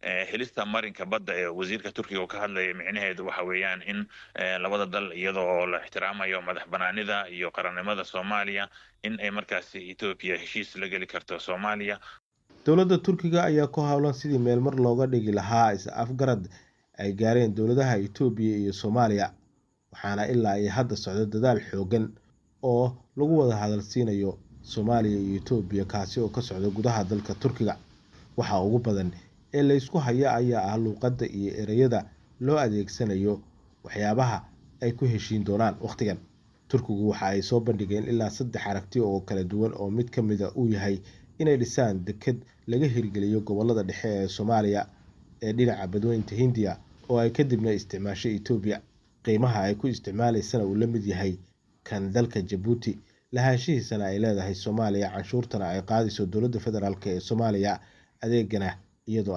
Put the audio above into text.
helista marinka badda ee wasiirka Turkiga oo ka hadlaya micnaheedu waxa weeyaan in labada dal iyadoo la ixtiraamayo madaxbanaanida iyo qarannimada Soomaaliya in ay markaasi Ethiopia heshiis la geli karto Soomaaliya. Dowladda Turkiga ayaa ku hawlan sidii meel mar looga dhigi lahaa is-afgarad ay gaareen dowladaha Itoobiya iyo Soomaaliya, waxaana ilaa ay hadda socdo dadaal xooggan oo lagu wada hadalsiinayo Soomaaliya iyo Itoobiya kaasi oo ka socda gudaha dalka Turkiga. Waxa ugu badan ee la isku haya ayaa ah luqadda iyo ereyada loo adeegsanayo waxyaabaha ay ku heshiin doonaan waqtigan. Turkigu waxa ay soo bandhigeen ilaa 3 aragti oo kala duwan oo mid ka mid ah uu yahay inay dhisaan deked laga hirgeliyo gobolada dhexe ee Soomaaliya ee dhinaca badweynta Hindiya oo ay kadibna isticmaashay Itoobiya. Qiimaha ay ku isticmaalaysana uu la mid yahay kan dalka Djibouti, lahaanshihiisana ay leedahay Soomaaliya, canshuurtana ay qaadayso dowladda federaalk ee Soomaaliya, adeegana iyadoo